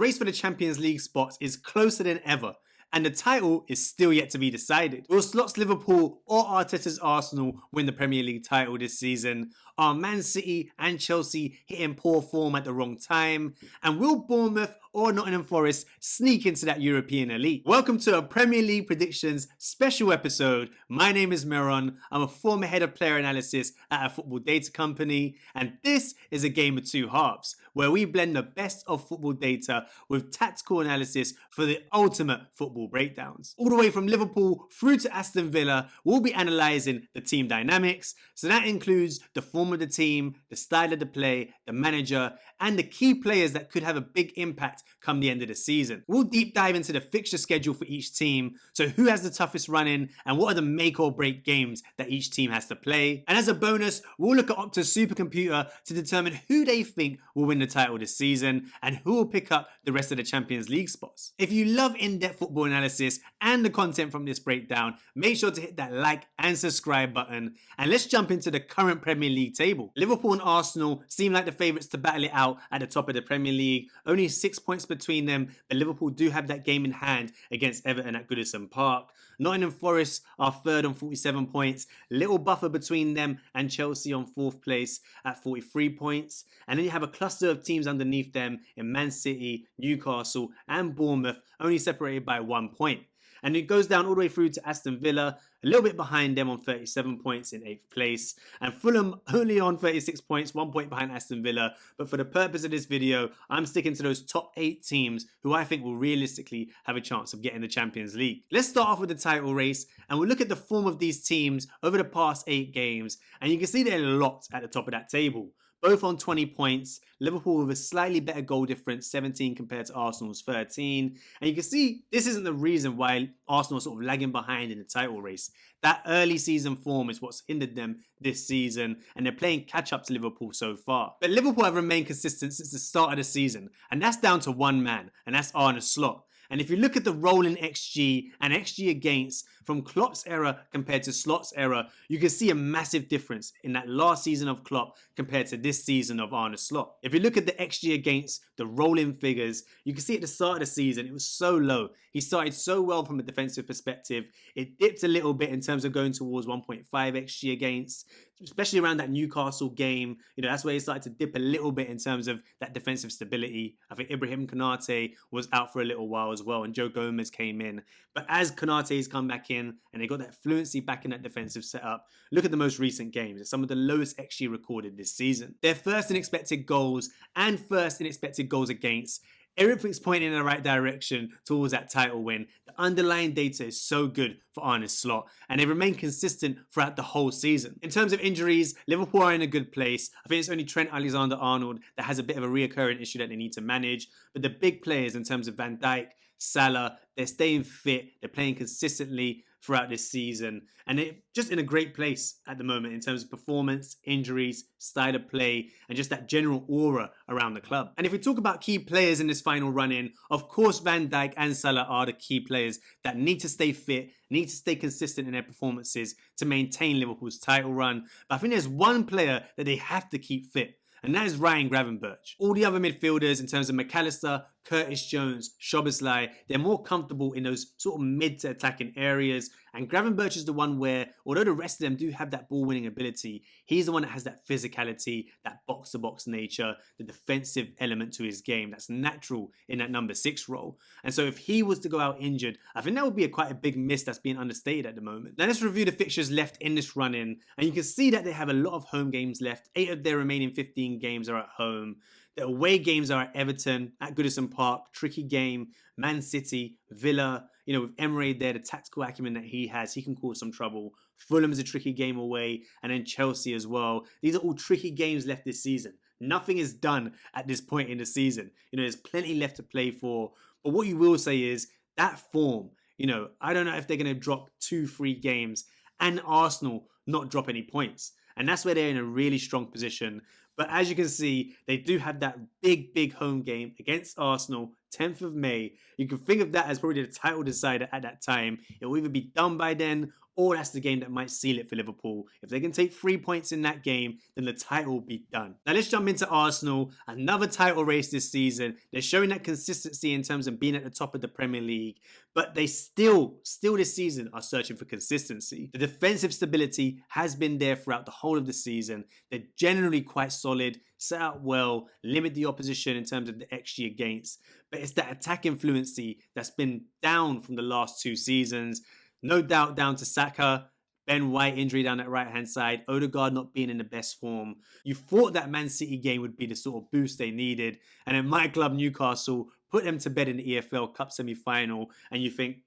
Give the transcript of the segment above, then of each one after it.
race for the Champions League spots is closer than ever, and the title is still yet to be decided. Will Slot's Liverpool or Arteta's Arsenal win the Premier League title this season? Are Man City and Chelsea hitting poor form at the wrong time? And will Bournemouth or Nottingham Forest sneak into that European elite? Welcome to a Premier League predictions special episode. My name is Meron. I'm a former head of player analysis at a football data company, and this is a game of two halves, where we blend the best of football data with tactical analysis for the ultimate football breakdowns. All the way from Liverpool through to Aston Villa, we'll be analysing the team dynamics. So that includes the form of the team, the style of the play, the manager, and the key players that could have a big impact come the end of the season. We'll deep dive into the fixture schedule for each team, so who has the toughest run-in and what are the make or break games that each team has to play. And as a bonus, we'll look at Opta Super Computer to determine who they think will win the title this season and who will pick up the rest of the Champions League spots. If you love in-depth football analysis and the content from this breakdown, make sure to hit that like and subscribe button, and let's jump into the current Premier League table. Liverpool and Arsenal seem like the favourites to battle it out at the top of the Premier League. Only 6 points between them, but Liverpool do have that game in hand against Everton at Goodison Park. Nottingham Forest are third on 47 points, little buffer between them and Chelsea on fourth place at 43 points. And then you have a cluster of teams underneath them in Man City, Newcastle and Bournemouth, only separated by 1 point. And it goes down all the way through to Aston Villa, a little bit behind them on 37 points in 8th place. And Fulham only on 36 points, 1 point behind Aston Villa. But for the purpose of this video, I'm sticking to those top 8 teams who I think will realistically have a chance of getting the Champions League. Let's start off with the title race, and we'll look at the form of these teams over the past 8 games. And you can see they're locked at the top of that table. Both on 20 points, Liverpool with a slightly better goal difference, 17 compared to Arsenal's 13. And you can see this isn't the reason why Arsenal are sort of lagging behind in the title race. That early season form is what's hindered them this season, and they're playing catch up to Liverpool so far. But Liverpool have remained consistent since the start of the season, and that's down to one man, and that's Arne Slot. And if you look at the rolling XG and XG against from Klopp's era compared to Slot's era, you can see a massive difference in that last season of Klopp compared to this season of Arne Slot. If you look at the XG against the rolling figures, you can see at the start of the season, it was so low. He started so well from a defensive perspective. It dipped a little bit in terms of going towards 1.5 XG against, especially around that Newcastle game. You know, that's where he started to dip a little bit in terms of that defensive stability. I think Ibrahim Konate was out for a little while as well, and Joe Gomez came in. But as Konate's come back in and they got that fluency back in that defensive setup, look at the most recent games. It's some of the lowest XG recorded this season. They're first in expected goals and first in expected goals against. Everything's pointing in the right direction towards that title win. The underlying data is so good for Arne Slot, and they remain consistent throughout the whole season. In terms of injuries, Liverpool are in a good place. I think it's only Trent Alexander-Arnold that has a bit of a reoccurring issue that they need to manage. But the big players in terms of Van Dijk, Salah, they're staying fit, they're playing consistently throughout this season, and they're just in a great place at the moment in terms of performance, injuries, style of play, and just that general aura around the club. And if we talk about key players in this final run-in, of course Van Dijk and Salah are the key players that need to stay fit, need to stay consistent in their performances to maintain Liverpool's title run. But I think there's one player that they have to keep fit, and that is Ryan Gravenberch. All the other midfielders in terms of McAllister, Curtis Jones, Szoboszlai, they're more comfortable in those sort of mid to attacking areas. And Gravenberch is the one where, although the rest of them do have that ball winning ability, he's the one that has that physicality, that box to box nature, the defensive element to his game that's natural in that number 6 role. And so if he was to go out injured, I think that would be quite a big miss that's being understated at the moment. Now let's review the fixtures left in this run-in, and you can see that they have a lot of home games left. 8 of their remaining 15 games are at home. The away games are at Everton, at Goodison Park, tricky game, Man City, Villa. You know, with Emery there, the tactical acumen that he has, he can cause some trouble. Fulham is a tricky game away, and then Chelsea as well. These are all tricky games left this season. Nothing is done at this point in the season. You know, there's plenty left to play for. But what you will say is that form, you know, I don't know if they're going to drop 2-3 games and Arsenal not drop any points. And that's where they're in a really strong position. But as you can see, they do have that big home game against Arsenal, 10th of May. You can think of that as probably the title decider at that time. It will either be done by then or that's the game that might seal it for Liverpool. If they can take 3 points in that game, then the title will be done. Now let's jump into Arsenal, another title race this season. They're showing that consistency in terms of being at the top of the Premier League, but they still this season are searching for consistency. The defensive stability has been there throughout the whole of the season. They're generally quite solid, set up well, limit the opposition in terms of the XG against, but it's that attacking fluency that's been down from the last 2 seasons. No doubt down to Saka, Ben White injury down that right-hand side, Odegaard not being in the best form. You thought that Man City game would be the sort of boost they needed, and then my club Newcastle put them to bed in the EFL Cup semi-final, and you think,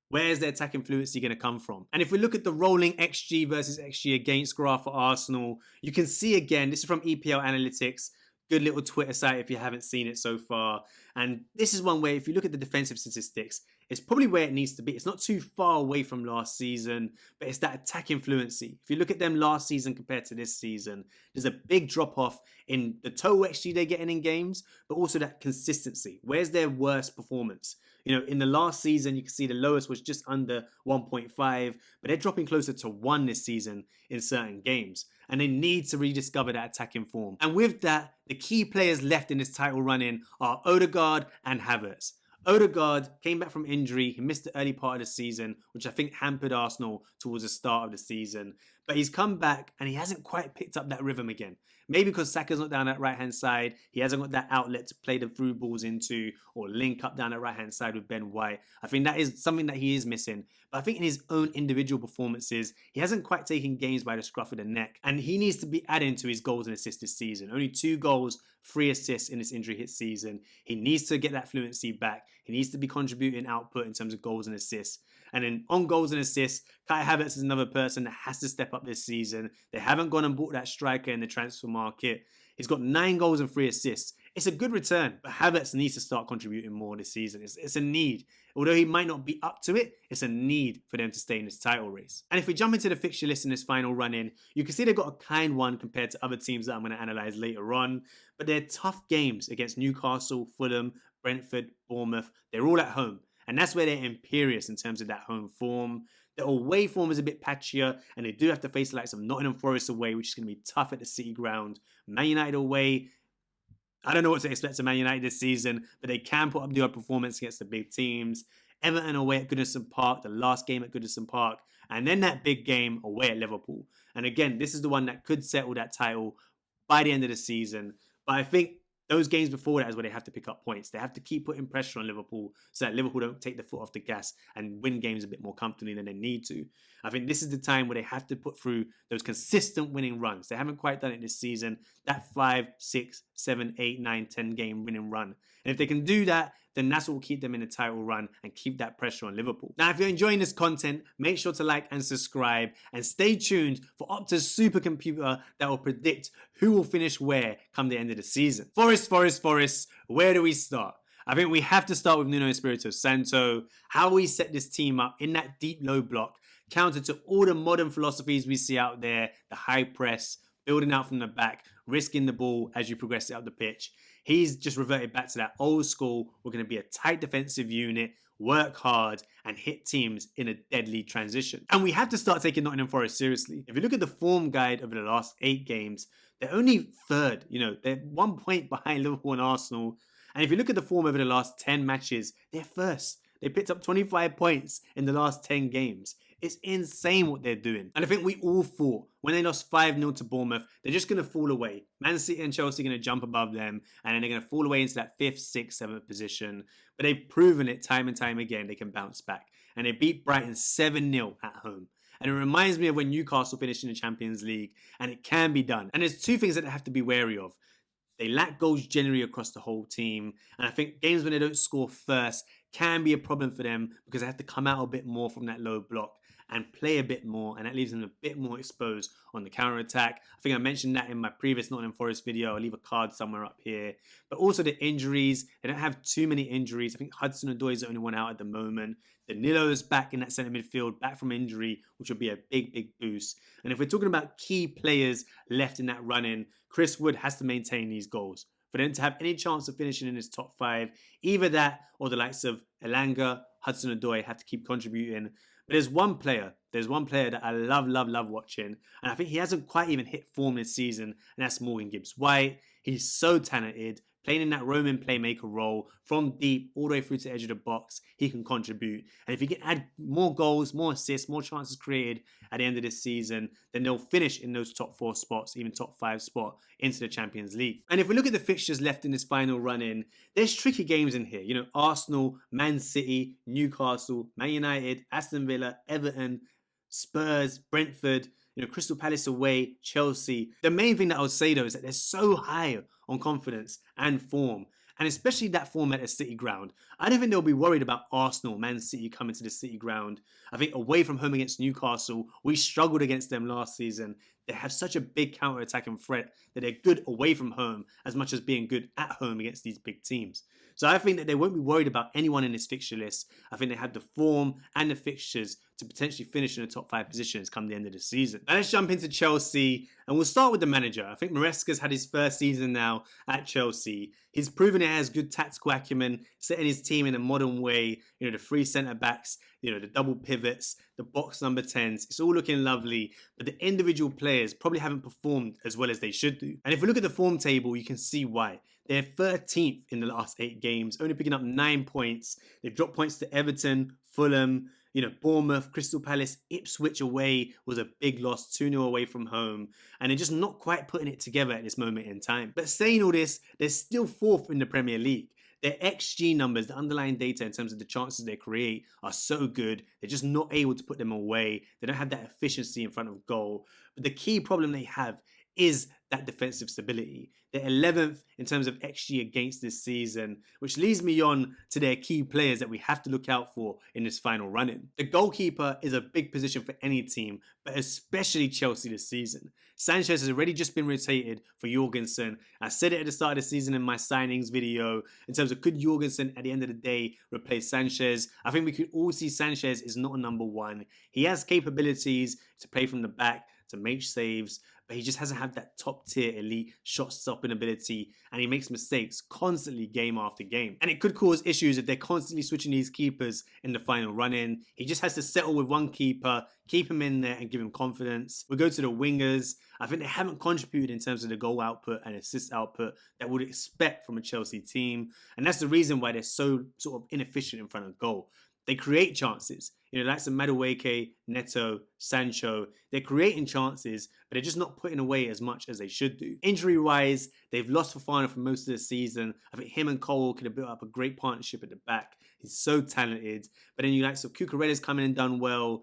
where's the attacking fluency going to come from? And if we look at the rolling XG versus XG against graph for Arsenal, you can see again, this is from EPL Analytics, good little Twitter site if you haven't seen it so far. And this is one way, if you look at the defensive statistics, it's probably where it needs to be. It's not too far away from last season, but it's that attacking fluency. If you look at them last season compared to this season, there's a big drop off in the total XG they're getting in games, but also that consistency. Where's their worst performance? You know, in the last season, you can see the lowest was just under 1.5, but they're dropping closer to 1 this season in certain games. And they need to rediscover that attacking form. And with that, the key players left in this title run-in are Odegaard and Havertz. Odegaard came back from injury. He missed the early part of the season, which I think hampered Arsenal towards the start of the season. But he's come back and he hasn't quite picked up that rhythm again. Maybe because Saka's not down that right-hand side. He hasn't got that outlet to play the through balls into or link up down that right-hand side with Ben White. I think that is something that he is missing. But I think in his own individual performances, he hasn't quite taken games by the scruff of the neck. And he needs to be adding to his goals and assists this season. Only 2 goals, 3 assists in this injury hit season. He needs to get that fluency back. He needs to be contributing output in terms of goals and assists. And then on goals and assists, Kai Havertz is another person that has to step up this season. They haven't gone and bought that striker in the transfer market. He's got 9 goals and 3 assists. It's a good return, but Havertz needs to start contributing more this season. It's a need. Although he might not be up to it, it's a need for them to stay in this title race. And if we jump into the fixture list in this final run-in, you can see they've got a kind one compared to other teams that I'm going to analyse later on. But they're tough games against Newcastle, Fulham, Brentford, Bournemouth. They're all at home. And that's where they're imperious in terms of that home form. The away form is a bit patchier, and they do have to face the likes of Nottingham Forest away, which is going to be tough at the City ground. Man United away, I don't know what to expect of Man United this season, but they can put up the odd performance against the big teams. Everton away at Goodison Park, the last game at Goodison Park, and then that big game away at Liverpool. And again, this is the one that could settle that title by the end of the season. But I think those games before that is where they have to pick up points. They have to keep putting pressure on Liverpool so that Liverpool don't take the foot off the gas and win games a bit more comfortably than they need to. I think this is the time where they have to put through those consistent winning runs. They haven't quite done it this season. That 5, 6, 7, 8, 9, 10 game winning run. And if they can do that, then that's what will keep them in a title run and keep that pressure on Liverpool. Now, if you're enjoying this content, make sure to like and subscribe and stay tuned for Opta's Super Computer that will predict who will finish where come the end of the season. Forest, where do we start? I think we have to start with Nuno Espirito Santo, how we set this team up in that deep low block, counter to all the modern philosophies we see out there, the high press, building out from the back, risking the ball as you progress it up the pitch. He's just reverted back to that old school. We're going to be a tight defensive unit, work hard, and hit teams in a deadly transition. And we have to start taking Nottingham Forest seriously. If you look at the form guide over the last 8 games, they're only third. You know, they're 1 point behind Liverpool and Arsenal. And if you look at the form over the last 10 matches, they're first. They picked up 25 points in the last 10 games. It's insane what they're doing. And I think we all thought when they lost 5-0 to Bournemouth, they're just going to fall away. Man City and Chelsea are going to jump above them, and then they're going to fall away into that 5th, 6th, 7th position. But they've proven it time and time again they can bounce back. And they beat Brighton 7-0 at home. And it reminds me of when Newcastle finished in the Champions League, and it can be done. And there's 2 things that they have to be wary of. They lack goals generally across the whole team. And I think games when they don't score first can be a problem for them because they have to come out a bit more from that low block and play a bit more, and that leaves them a bit more exposed on the counter-attack. I think I mentioned that in my previous Nottingham Forest video. I'll leave a card somewhere up here. But also the injuries. They don't have too many injuries. I think Hudson-Odoi is the only one out at the moment. Danilo's back in that centre midfield, back from injury, which would be a big, big boost. And if we're talking about key players left in that run-in, Chris Wood has to maintain these goals. For them to have any chance of finishing in his top 5, either that or the likes of Elanga, Hudson-Odoi have to keep contributing. But there's one player that I love watching, and I think he hasn't quite even hit form this season, and that's Morgan Gibbs-White. He's so talented, playing in that roaming playmaker role from deep all the way through to the edge of the box. He can contribute, and if he can add more goals, more assists, more chances created at the end of this season, then they'll finish in those top 4 spots, even top 5 spot into the Champions League. And if we look at the fixtures left in this final run-in, there's tricky games in here. Arsenal, Man City, Newcastle, Man United, Aston Villa, Everton, Spurs, Brentford, Crystal Palace away, Chelsea. The main thing that I would say though is that they're so high on confidence and form, and especially that form at the City ground. I don't think they'll be worried about Arsenal, Man City coming to the City ground. I think away from home against Newcastle, we struggled against them last season. They have such a big counter-attacking threat that they're good away from home as much as being good at home against these big teams. So I think that they won't be worried about anyone in this fixture list. I think they have the form and the fixtures to potentially finish in the top 5 positions come the end of the season. Now let's jump into Chelsea, and we'll start with the manager. I think Maresca's had his first season now at Chelsea. He's proven it has good tactical acumen, setting his team in a modern way. The 3 centre-backs, the double pivots, the box number 10s. It's all looking lovely, but the individual players probably haven't performed as well as they should do. And if we look at the form table, you can see why. They're 13th in the last 8 games, only picking up 9 points. They've dropped points to Everton, Fulham, Bournemouth, Crystal Palace, Ipswich away was a big loss, 2-0 away from home. And they're just not quite putting it together at this moment in time. But saying all this, they're still 4th in the Premier League. Their XG numbers, the underlying data in terms of the chances they create, are so good. They're just not able to put them away. They don't have that efficiency in front of goal. But the key problem they have is that defensive stability. They're 11th in terms of XG against this season, which leads me on to their key players that we have to look out for in this final run-in. The goalkeeper is a big position for any team, but especially Chelsea this season. Sanchez has already just been rotated for Jorgensen. I said it at the start of the season in my signings video, in terms of could Jorgensen at the end of the day replace Sanchez? I think we could all see Sanchez is not a number 1. He has capabilities to play from the back, to make saves, but he just hasn't had that top tier elite shot stopping ability, and he makes mistakes constantly game after game. And it could cause issues if they're constantly switching these keepers in the final run-in. He just has to settle with one keeper, keep him in there and give him confidence. We go to the wingers. I think they haven't contributed in terms of the goal output and assist output that we would expect from a Chelsea team, and that's the reason why they're so sort of inefficient in front of goal. They create chances. Like some Madueke, Neto, Sancho. They're creating chances, but they're just not putting away as much as they should do. Injury-wise, they've lost Fofana for most of the season. I think him and Cole could have built up a great partnership at the back. He's so talented. But then Cucurella's coming and done well.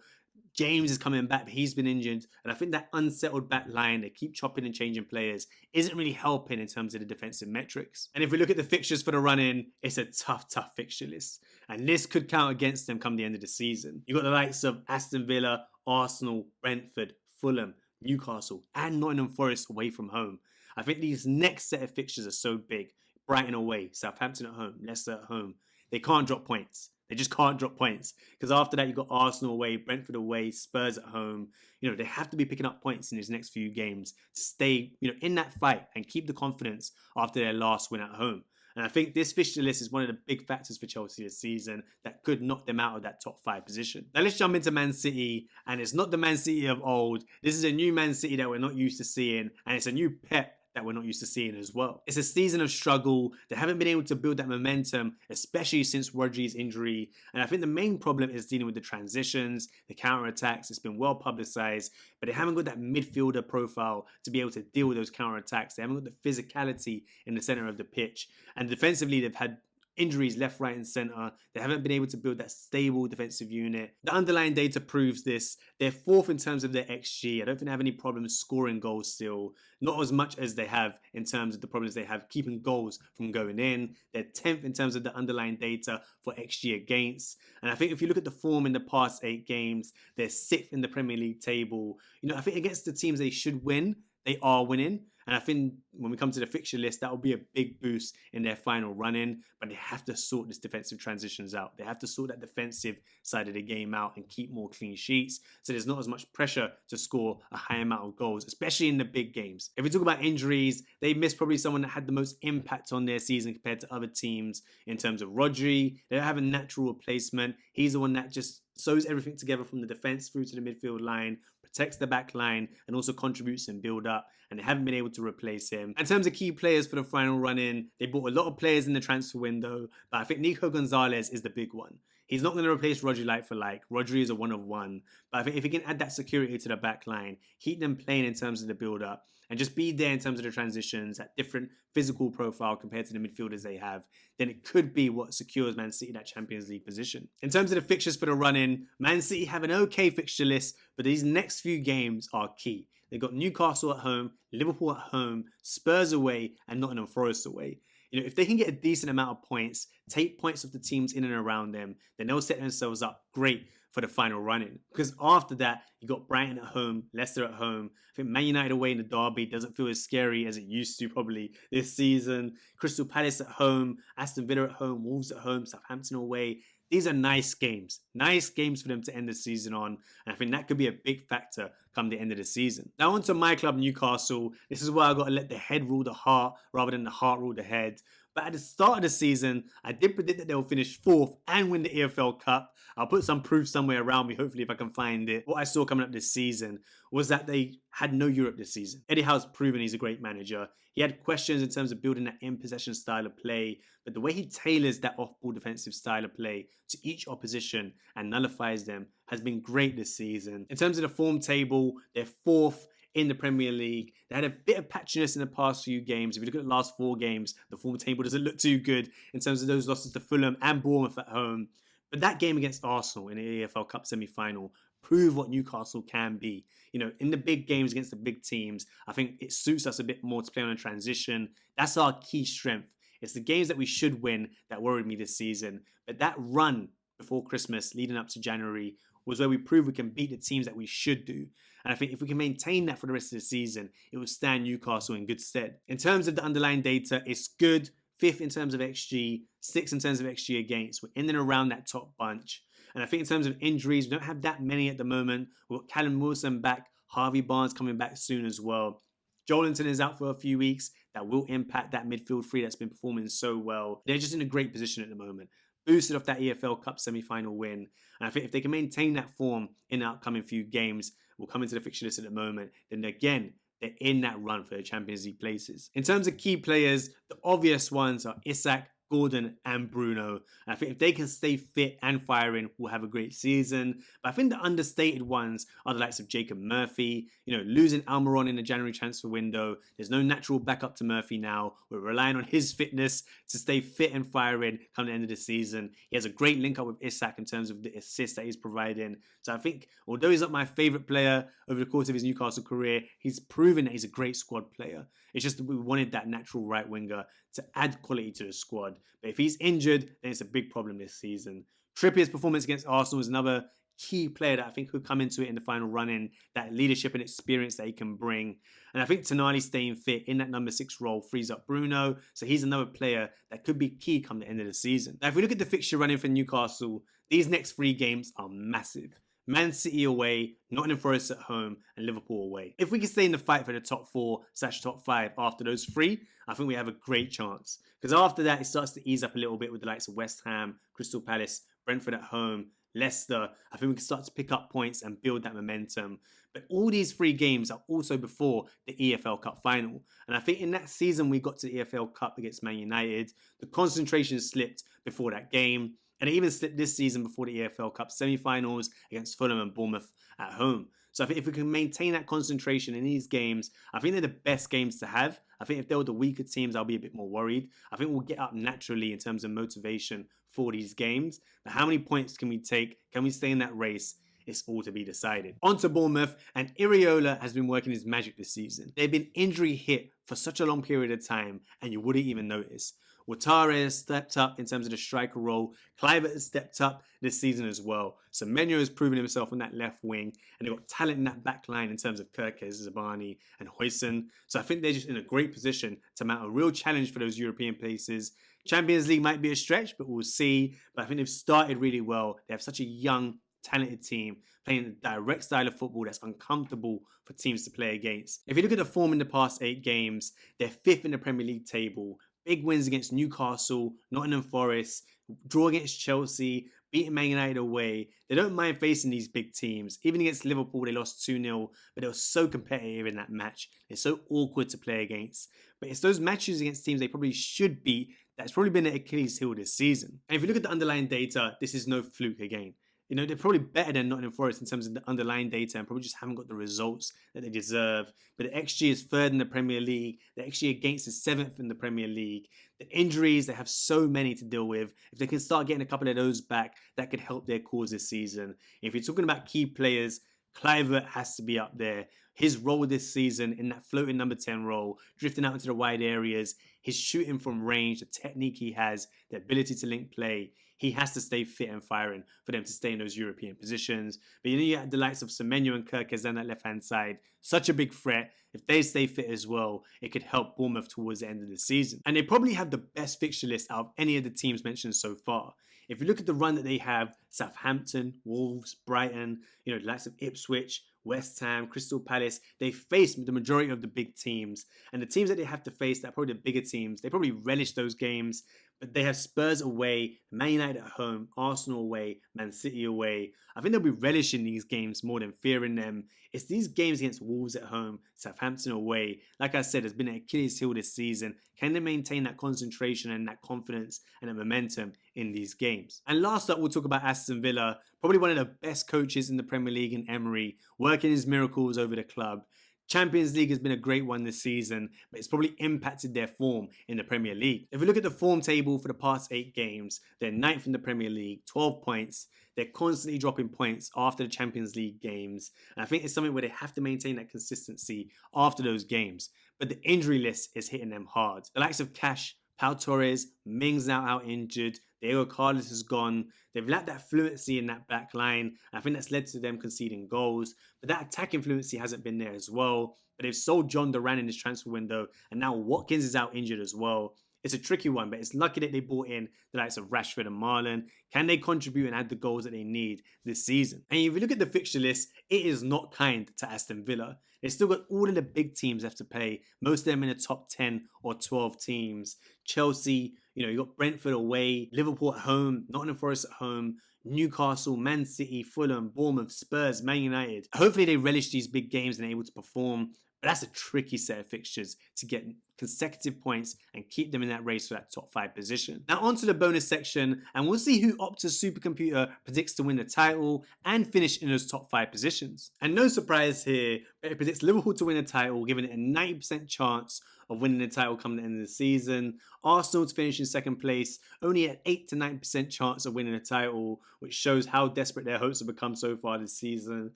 James is coming back, but he's been injured. And I think that unsettled back line, they keep chopping and changing players, isn't really helping in terms of the defensive metrics. And if we look at the fixtures for the run-in, it's a tough fixture list. And this could count against them come the end of the season. You've got the likes of Aston Villa, Arsenal, Brentford, Fulham, Newcastle, and Nottingham Forest away from home. I think these next set of fixtures are so big. Brighton away, Southampton at home, Leicester at home. They can't drop points. They just can't drop points. Because after that, you've got Arsenal away, Brentford away, Spurs at home. They have to be picking up points in these next few games to stay, in that fight and keep the confidence after their last win at home. And I think this fixture list is one of the big factors for Chelsea this season that could knock them out of that top 5 position. Now let's jump into Man City, and it's not the Man City of old. This is a new Man City that we're not used to seeing, and it's a new Pep that we're not used to seeing as well. It's a season of struggle. They haven't been able to build that momentum, especially since Rodri's injury. And I think the main problem is dealing with the transitions, the counter-attacks. It's been well publicized, but they haven't got that midfielder profile to be able to deal with those counter-attacks. They haven't got the physicality in the center of the pitch. And defensively, they've had injuries left, right, and centre. They haven't been able to build that stable defensive unit. The underlying data proves this. They're 4th in terms of their XG. I don't think they have any problems scoring goals still. Not as much as they have in terms of the problems they have keeping goals from going in. They're 10th in terms of the underlying data for XG against. And I think if you look at the form in the past 8 games, they're 6th in the Premier League table. I think against the teams they should win, they are winning. And I think when we come to the fixture list, that will be a big boost in their final run-in, but they have to sort this defensive transitions out. They have to sort that defensive side of the game out and keep more clean sheets, so there's not as much pressure to score a high amount of goals, especially in the big games. If we talk about injuries, they missed probably someone that had the most impact on their season compared to other teams in terms of Rodri. They don't have a natural replacement. He's the one that just sews everything together from the defense through to the midfield line, protects the back line, and also contributes in build up, and they haven't been able to replace him. In terms of key players for the final run-in, they bought a lot of players in the transfer window, but I think Nico Gonzalez is the big one. He's not going to replace Rodri like for like. Rodri is a one of one. But I think if he can add that security to the back line, keep them playing in terms of the build-up, and just be there in terms of the transitions, that different physical profile compared to the midfielders they have, then it could be what secures Man City that Champions League position. In terms of the fixtures for the run-in, Man City have an okay fixture list, but these next few games are key. They've got Newcastle at home, Liverpool at home, Spurs away, and Nottingham Forest away. If they can get a decent amount of points, take points off the teams in and around them, then they'll set themselves up great for the final run-in. Because after that, you got Brighton at home, Leicester at home. I think Man United away in the derby doesn't feel as scary as it used to probably this season. Crystal Palace at home, Aston Villa at home, Wolves at home, Southampton away. These are nice games for them to end the season on, and I think that could be a big factor come the end of the season. Now on to my club, Newcastle. This is where I got to let the head rule the heart rather than the heart rule the head. But at the start of the season, I did predict that they'll finish 4th and win the EFL Cup. I'll put some proof somewhere around me, hopefully if I can find it. What I saw coming up this season was that they had no Europe this season. Eddie Howe's proven he's a great manager. He had questions in terms of building that in-possession style of play, but the way he tailors that off-ball defensive style of play to each opposition and nullifies them has been great this season. In terms of the form table, they're 4th in the Premier League. They had a bit of patchiness in the past few games. If you look at the last 4 games, the form table doesn't look too good in terms of those losses to Fulham and Bournemouth at home. But that game against Arsenal in the EFL Cup semi-final proved what Newcastle can be. In the big games against the big teams, I think it suits us a bit more to play on a transition. That's our key strength. It's the games that we should win that worried me this season. But that run before Christmas, leading up to January, was where we proved we can beat the teams that we should do. And I think if we can maintain that for the rest of the season, it will stand Newcastle in good stead. In terms of the underlying data, it's good. 5th in terms of XG, 6th in terms of XG against. We're in and around that top bunch. And I think in terms of injuries, we don't have that many at the moment. We've got Callum Wilson back, Harvey Barnes coming back soon as well. Joelinton is out for a few weeks. That will impact that midfield three that's been performing so well. They're just in a great position at the moment. Boosted off that EFL Cup semi-final win. And I think if they can maintain that form in the upcoming few games, we'll come into the fixture list at the moment, then again, they're in that run for the Champions League places. In terms of key players, the obvious ones are Isak, Gordon and Bruno. And I think if they can stay fit and firing, we'll have a great season. But I think the understated ones are the likes of Jacob Murphy. Losing Almiron in the January transfer window. There's no natural backup to Murphy now. We're relying on his fitness to stay fit and firing come the end of the season. He has a great link up with Isak in terms of the assists that he's providing. So I think, although he's not my favourite player over the course of his Newcastle career, he's proven that he's a great squad player. It's just that we wanted that natural right winger to add quality to the squad. But if he's injured, then it's a big problem this season. Trippier's performance against Arsenal is another key player that I think could come into it in the final run-in, that leadership and experience that he can bring. And I think Tonali staying fit in that number 6 role frees up Bruno. So he's another player that could be key come the end of the season. Now, if we look at the fixture running for Newcastle, these next 3 games are massive. Man City away, Nottingham Forest at home, and Liverpool away. If we can stay in the fight for the top 4/top 5 after those 3, I think we have a great chance. Because after that, it starts to ease up a little bit with the likes of West Ham, Crystal Palace, Brentford at home, Leicester. I think we can start to pick up points and build that momentum. But all these 3 games are also before the EFL Cup final. And I think in that season we got to the EFL Cup against Man United, the concentration slipped before that game. And it even slipped this season before the EFL Cup semi-finals against Fulham and Bournemouth at home. So I think if we can maintain that concentration in these games, I think they're the best games to have. I think if they were the weaker teams, I'll be a bit more worried. I think we'll get up naturally in terms of motivation for these games. But how many points can we take? Can we stay in that race? It's all to be decided. On to Bournemouth, and Iriola has been working his magic this season. They've been injury hit for such a long period of time, and you wouldn't even notice. Ouattara has stepped up in terms of the striker role. Kluivert has stepped up this season as well. Semenyo has proven himself on that left wing, and they've got talent in that back line in terms of Kerkez, Zabani, and Huijsen. So I think they're just in a great position to mount a real challenge for those European places. Champions League might be a stretch, but we'll see. But I think they've started really well. They have such a young, talented team playing a direct style of football that's uncomfortable for teams to play against. If you look at the form in the past 8 games, they're 5th in the Premier League table. Big wins against Newcastle, Nottingham Forest, draw against Chelsea, beating Man United away. They don't mind facing these big teams. Even against Liverpool, they lost 2-0, but they were so competitive in that match. They're so awkward to play against. But it's those matches against teams they probably should beat that's probably been the Achilles heel this season. And if you look at the underlying data, this is no fluke again. You know, they're probably better than Nottingham Forest in terms of the underlying data and probably just haven't got the results that they deserve. But the XG is 3rd in the Premier League. The XG against is 7th in the Premier League. The injuries, they have so many to deal with. If they can start getting a couple of those back, that could help their cause this season. If you're talking about key players, Kluivert has to be up there. His role this season in that floating number 10 role, drifting out into the wide areas, his shooting from range, the technique he has, the ability to link play, he has to stay fit and firing for them to stay in those European positions. But you have the likes of Semenyo and Kerkez on that left-hand side. Such a big threat. If they stay fit as well, it could help Bournemouth towards the end of the season. And they probably have the best fixture list out of any of the teams mentioned so far. If you look at the run that they have, Southampton, Wolves, Brighton, the likes of Ipswich, West Ham, Crystal Palace, they face the majority of the big teams. And the teams that they have to face, that are probably the bigger teams, they probably relish those games. But they have Spurs away, Man United at home, Arsenal away, Man City away. I think they'll be relishing these games more than fearing them. It's these games against Wolves at home, Southampton away. Like I said, it's been an Achilles heel this season. Can they maintain that concentration and that confidence and that momentum in these games? And last up, we'll talk about Aston Villa. Probably one of the best coaches in the Premier League in Emery, working his miracles over the club. Champions League has been a great one this season, but it's probably impacted their form in the Premier League. If we look at the form table for the past 8 games, they're 9th in the Premier League, 12 points. They're constantly dropping points after the Champions League games. And I think it's something where they have to maintain that consistency after those games. But the injury list is hitting them hard. The likes of Cash, Pau Torres, Mings now out injured. Diego Carlos is gone. They've lacked that fluency in that back line. I think that's led to them conceding goals. But that attacking fluency hasn't been there as well. But they've sold John Duran in this transfer window. And now Watkins is out injured as well. It's a tricky one, but it's lucky that they brought in the likes of Rashford and Marlon. Can they contribute and add the goals that they need this season? And if you look at the fixture list, it is not kind to Aston Villa. They've still got all of the big teams left to play, most of them in the top 10 or 12 teams. Chelsea, you got Brentford away, Liverpool at home, Nottingham Forest at home, Newcastle, Man City, Fulham, Bournemouth, Spurs, Man United. Hopefully they relish these big games and are able to perform. But that's a tricky set of fixtures to get consecutive points and keep them in that race for that top 5 position. Now on to the bonus section, and we'll see who Opta Super Computer predicts to win the title and finish in those top 5 positions. And no surprise here, it predicts Liverpool to win the title, giving it a 90% chance of winning the title come the end of the season. Arsenal to finish in 2nd place, only at 8 to 9% chance of winning the title, which shows how desperate their hopes have become so far this season.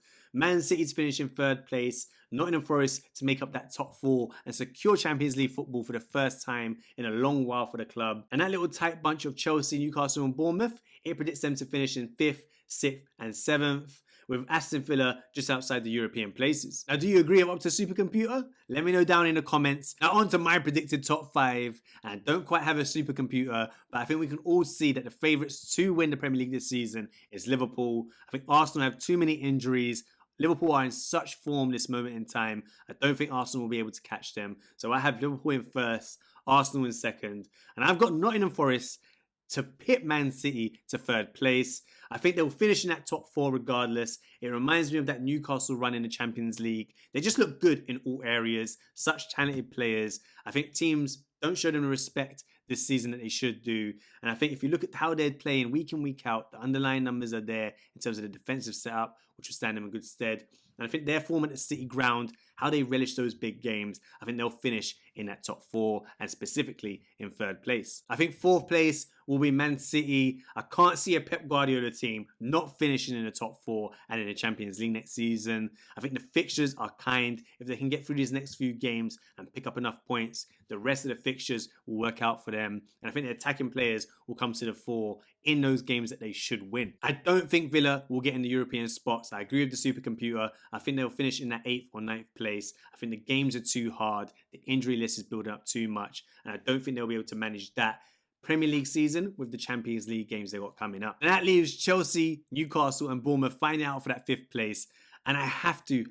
Man City to finish in 3rd place, Nottingham Forest to make up that top 4 and secure Champions League football for the first time in a long while for the club. And that little tight bunch of Chelsea, Newcastle and Bournemouth, it predicts them to finish in 5th, 6th and 7th, with Aston Villa just outside the European places. Now, do you agree with Opta Super Computer? Let me know down in the comments. Now on to my predicted top 5. And I don't quite have a supercomputer, but I think we can all see that the favourites to win the Premier League this season is Liverpool. I think Arsenal have too many injuries. Liverpool are in such form this moment in time. I don't think Arsenal will be able to catch them. So I have Liverpool in 1st, Arsenal in 2nd. And I've got Nottingham Forest to pit Man City to 3rd place. I think they'll finish in that top 4 regardless. It reminds me of that Newcastle run in the Champions League. They just look good in all areas. Such talented players. I think teams don't show them the respect this season that they should do. And I think if you look at how they're playing week in, week out, the underlying numbers are there in terms of the defensive setup, which will stand them in good stead. And I think their form at the City ground, how they relish those big games, I think they'll finish in that top 4 and specifically in 3rd place. I think 4th place will be Man City. I can't see a Pep Guardiola team not finishing in the top 4 and in the Champions League next season. I think the fixtures are kind. If they can get through these next few games and pick up enough points, the rest of the fixtures will work out for them. And I think the attacking players will come to the fore in those games that they should win. I don't think Villa will get in the European spots. I agree with the supercomputer. I think they'll finish in that 8th or 9th place. I think the games are too hard. The injury list is building up too much. And I don't think they'll be able to manage that Premier League season with the Champions League games they got coming up. And that leaves Chelsea, Newcastle and Bournemouth fighting out for that 5th place. And I have to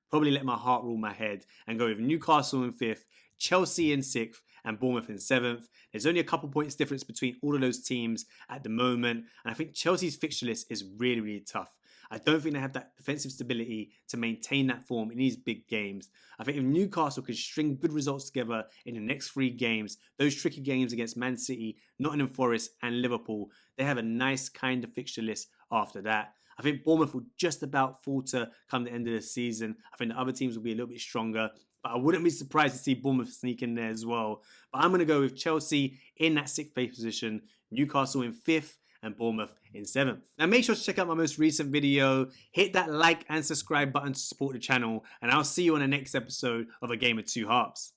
probably let my heart rule my head and go with Newcastle in 5th, Chelsea in 6th and Bournemouth in 7th. There's only a couple points difference between all of those teams at the moment. And I think Chelsea's fixture list is really, really tough. I don't think they have that defensive stability to maintain that form in these big games. I think if Newcastle could string good results together in the next 3 games, those tricky games against Man City, Nottingham Forest and Liverpool, they have a nice kind of fixture list after that. I think Bournemouth will just about falter come the end of the season. I think the other teams will be a little bit stronger, but I wouldn't be surprised to see Bournemouth sneak in there as well. But I'm going to go with Chelsea in that 6th place position, Newcastle in 5th, and Bournemouth in 7th. Now make sure to check out my most recent video, hit that like and subscribe button to support the channel, and I'll see you on the next episode of A Game of Two Halves.